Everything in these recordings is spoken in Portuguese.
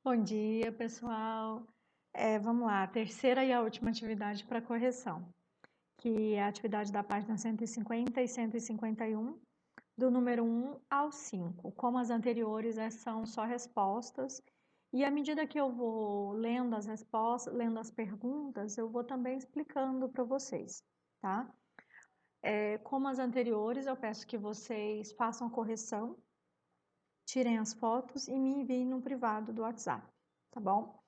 Bom dia, pessoal. Vamos lá, a terceira e a última atividade para correção, que é a atividade da página 150 e 151, do número 1 ao 5. Como as anteriores, são só respostas, e à medida que eu vou lendo as respostas, lendo as perguntas, eu vou também explicando para vocês, tá? Como as anteriores, eu peço que vocês façam a correção, tirem as fotos e me enviem no privado do WhatsApp, tá bom?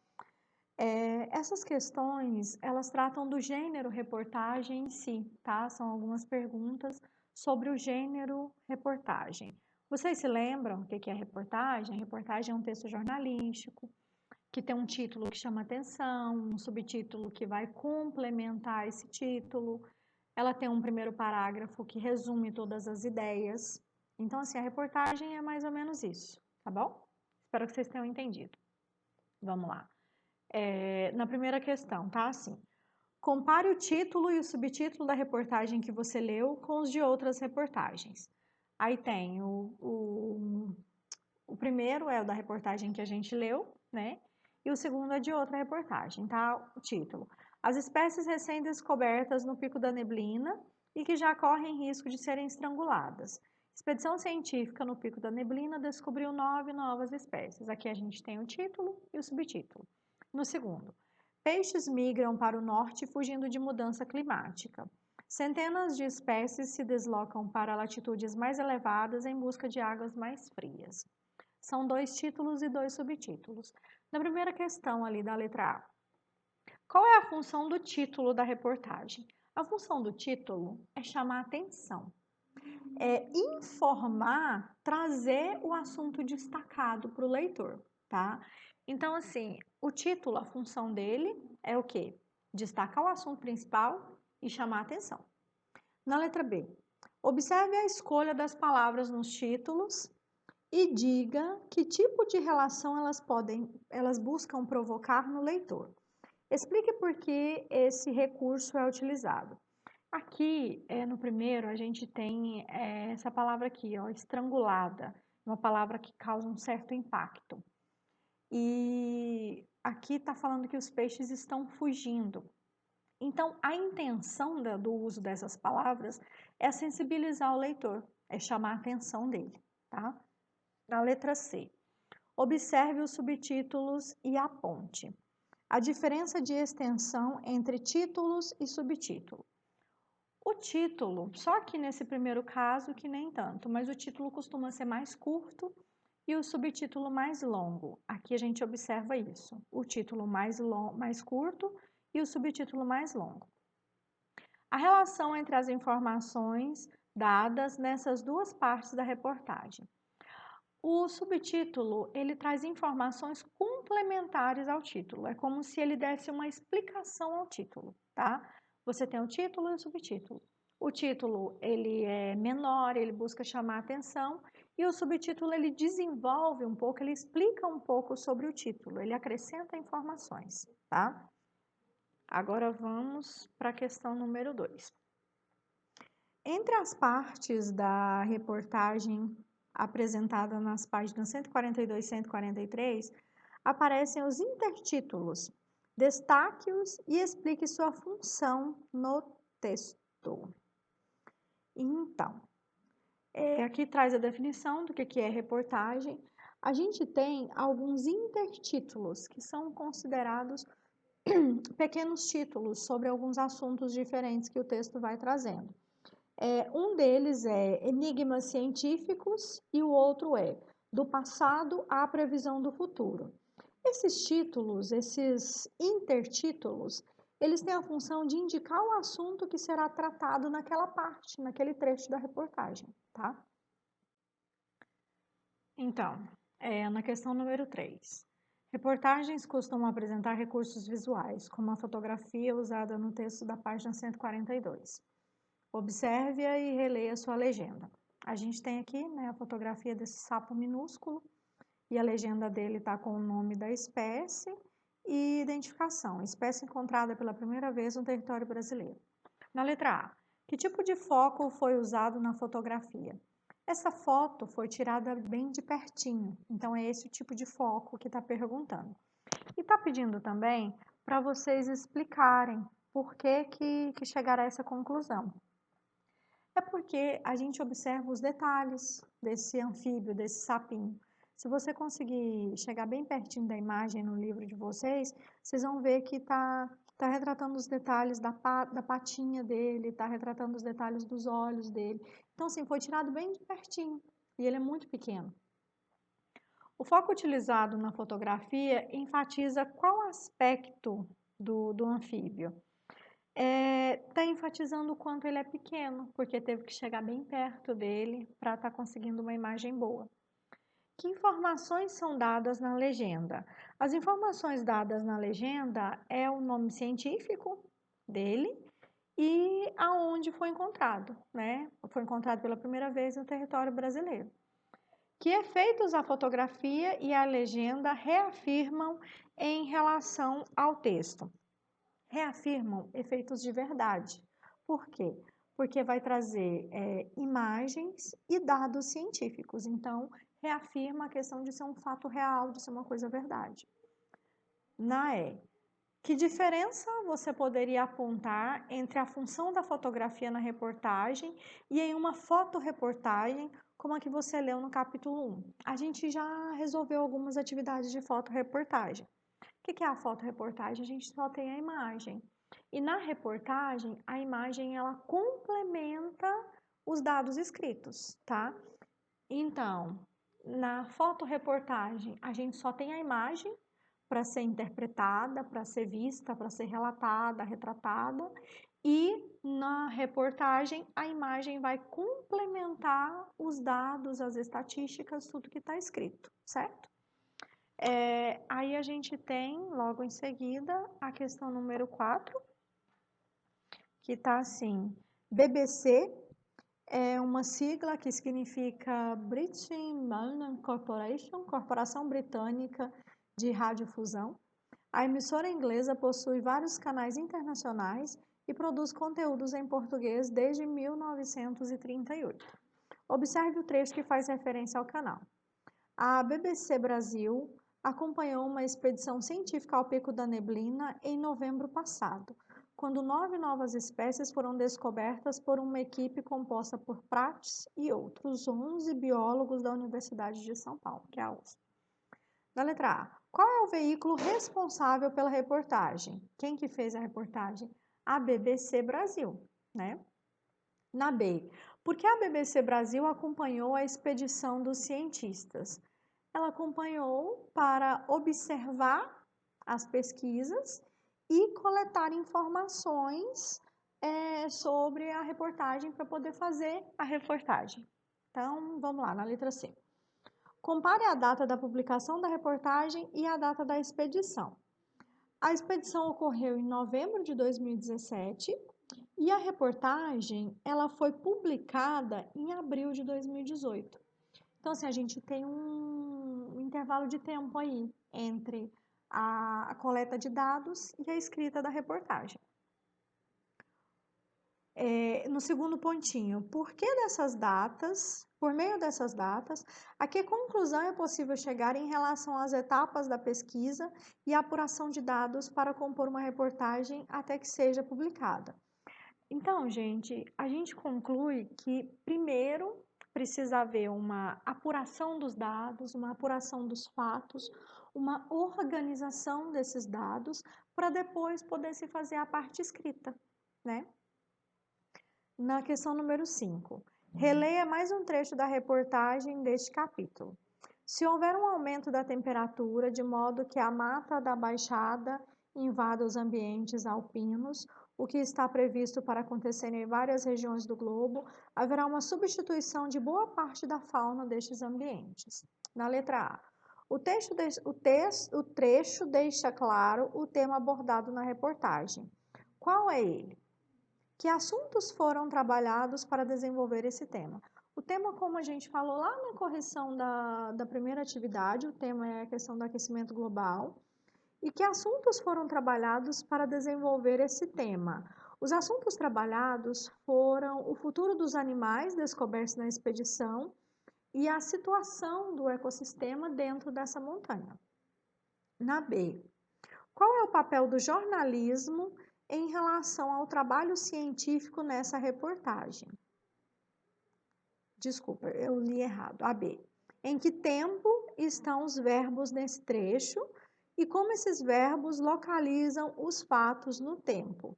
Essas questões, elas tratam do gênero reportagem em si, tá? São algumas perguntas sobre o gênero reportagem. Vocês se lembram o que é reportagem? Reportagem é um texto jornalístico que tem um título que chama atenção, um subtítulo que vai complementar esse título. Ela tem um primeiro parágrafo que resume todas as ideias. Então, assim, a reportagem é mais ou menos isso, tá bom? Espero que vocês tenham entendido. Vamos lá. Na primeira questão, tá assim. Compare o título e o subtítulo da reportagem que você leu com os de outras reportagens. Aí tem o primeiro é o da reportagem que a gente leu, né? E o segundo é de outra reportagem, tá? O título. As espécies recém-descobertas no Pico da Neblina e que já correm risco de serem estranguladas. Expedição científica no Pico da Neblina descobriu 9 novas espécies. Aqui a gente tem o título e o subtítulo. No segundo, peixes migram para o norte fugindo de mudança climática. Centenas de espécies se deslocam para latitudes mais elevadas em busca de águas mais frias. São 2 títulos e 2 subtítulos. Na primeira questão ali da letra A, qual é a função do título da reportagem? A função do título é chamar atenção, é informar, trazer o assunto destacado para o leitor, tá? Então, assim, o título, a função dele é o quê? Destacar o assunto principal e chamar atenção. Na letra B, observe a escolha das palavras nos títulos e diga que tipo de relação elas buscam provocar no leitor. Explique por que esse recurso é utilizado. Aqui, no primeiro, a gente tem essa palavra aqui, ó, estrangulada, uma palavra que causa um certo impacto. E aqui está falando que os peixes estão fugindo. Então, a intenção do uso dessas palavras é sensibilizar o leitor, é chamar a atenção dele, tá? Na letra C, observe os subtítulos e aponte a diferença de extensão entre títulos e subtítulo. O título, só que nesse primeiro caso que nem tanto, mas o título costuma ser mais curto e o subtítulo mais longo. Aqui a gente observa isso, o título mais curto e o subtítulo mais longo. A relação entre as informações dadas nessas duas partes da reportagem. O subtítulo, ele traz informações complementares ao título. É como se ele desse uma explicação ao título, tá? Você tem o título e o subtítulo. O título, ele é menor, ele busca chamar a atenção, e o subtítulo, ele desenvolve um pouco, ele explica um pouco sobre o título, ele acrescenta informações, tá? Agora vamos para a questão número 2. Entre as partes da reportagem apresentada nas páginas 142 e 143, aparecem os intertítulos. Destaque-os e explique sua função no texto. Então, aqui traz a definição do que é reportagem. A gente tem alguns intertítulos, que são considerados pequenos títulos sobre alguns assuntos diferentes que o texto vai trazendo. Um deles é Enigmas Científicos e o outro é Do Passado à Previsão do Futuro. Esses títulos, esses intertítulos, eles têm a função de indicar o assunto que será tratado naquela parte, naquele trecho da reportagem, tá? Então, na questão número 3. Reportagens costumam apresentar recursos visuais, como a fotografia usada no texto da página 142. Observe-a e releia sua legenda. A gente tem aqui, né, a fotografia desse sapo minúsculo e a legenda dele está com o nome da espécie e identificação. Espécie encontrada pela primeira vez no território brasileiro. Na letra A, que tipo de foco foi usado na fotografia? Essa foto foi tirada bem de pertinho, então é esse o tipo de foco que está perguntando. E está pedindo também para vocês explicarem por que chegaram a essa conclusão. É porque a gente observa os detalhes desse anfíbio, desse sapinho. Se você conseguir chegar bem pertinho da imagem no livro de vocês, vocês vão ver que tá retratando os detalhes da patinha dele, está retratando os detalhes dos olhos dele. Então, assim, foi tirado bem de pertinho e ele é muito pequeno. O foco utilizado na fotografia enfatiza qual aspecto do anfíbio? Está enfatizando o quanto ele é pequeno, porque teve que chegar bem perto dele para estar conseguindo uma imagem boa. Que informações são dadas na legenda? As informações dadas na legenda é o nome científico dele e aonde foi encontrado, né? Foi encontrado pela primeira vez no território brasileiro. Que efeitos a fotografia e a legenda reafirmam em relação ao texto? Reafirmam efeitos de verdade. Por quê? Porque vai trazer imagens e dados científicos. Então, reafirma a questão de ser um fato real, de ser uma coisa verdade. Que diferença você poderia apontar entre a função da fotografia na reportagem e em uma fotoreportagem, como a que você leu no capítulo 1? A gente já resolveu algumas atividades de fotoreportagem. O que é a fotoreportagem? A gente só tem a imagem. E na reportagem, a imagem ela complementa os dados escritos, tá? Então, na fotoreportagem, a gente só tem a imagem para ser interpretada, para ser vista, para ser relatada, retratada, e na reportagem a imagem vai complementar os dados, as estatísticas, tudo que está escrito, certo? Aí a gente tem, logo em seguida, a questão número 4, que está assim, BBC é uma sigla que significa British Mainland Corporation, Corporação Britânica de Radiodifusão. A emissora inglesa possui vários canais internacionais e produz conteúdos em português desde 1938. Observe o trecho que faz referência ao canal. A BBC Brasil acompanhou uma expedição científica ao Pico da Neblina em novembro passado, quando 9 novas espécies foram descobertas por uma equipe composta por Prates e outros 11 biólogos da Universidade de São Paulo, que é a USP. Na letra A, qual é o veículo responsável pela reportagem? Quem que fez a reportagem? A BBC Brasil, né? Na B, por que a BBC Brasil acompanhou a expedição dos cientistas? Ela acompanhou para observar as pesquisas e coletar informações sobre a reportagem para poder fazer a reportagem. Então, vamos lá, na letra C. Compare a data da publicação da reportagem e a data da expedição. A expedição ocorreu em novembro de 2017 e a reportagem ela foi publicada em abril de 2018. Então, assim, a gente tem um intervalo de tempo aí entre a coleta de dados e a escrita da reportagem. No segundo pontinho, por meio dessas datas, a que conclusão é possível chegar em relação às etapas da pesquisa e apuração de dados para compor uma reportagem até que seja publicada? Então, gente, a gente conclui que primeiro precisa haver uma apuração dos dados, uma apuração dos fatos, uma organização desses dados para depois poder se fazer a parte escrita, né? Na questão número 5, releia mais um trecho da reportagem deste capítulo. Se houver um aumento da temperatura de modo que a mata da baixada invada os ambientes alpinos, o que está previsto para acontecer em várias regiões do globo, haverá uma substituição de boa parte da fauna destes ambientes. Na letra A, o trecho deixa claro o tema abordado na reportagem. Qual é ele? Que assuntos foram trabalhados para desenvolver esse tema? O tema, como a gente falou lá na correção da primeira atividade, o tema é a questão do aquecimento global. E que assuntos foram trabalhados para desenvolver esse tema? Os assuntos trabalhados foram o futuro dos animais descobertos na expedição e a situação do ecossistema dentro dessa montanha. Na B, qual é o papel do jornalismo em relação ao trabalho científico nessa reportagem? Desculpa, eu li errado. A B. Em que tempo estão os verbos nesse trecho e como esses verbos localizam os fatos no tempo?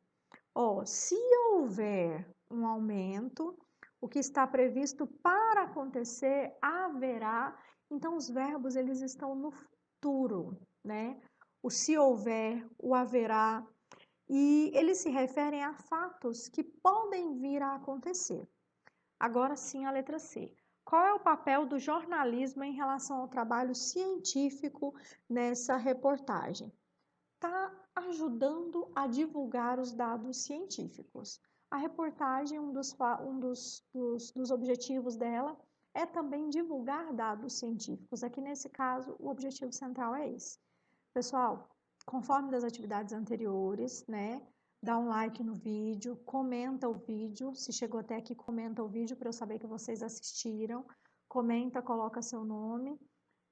Se houver um aumento, o que está previsto para acontecer haverá. Então, os verbos eles estão no futuro, né? O se houver, o haverá, e eles se referem a fatos que podem vir a acontecer. Agora sim, a letra C. Qual é o papel do jornalismo em relação ao trabalho científico nessa reportagem? Está ajudando a divulgar os dados científicos. A reportagem, um dos objetivos dela é também divulgar dados científicos. Aqui nesse caso, o objetivo central é esse. Pessoal, conforme das atividades anteriores, né? Dá um like no vídeo, comenta o vídeo. Se chegou até aqui, comenta o vídeo para eu saber que vocês assistiram. Comenta, coloca seu nome,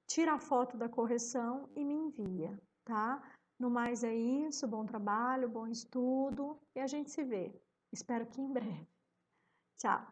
tira a foto da correção e me envia, tá? No mais é isso, bom trabalho, bom estudo e a gente se vê. Espero que em breve. Tchau!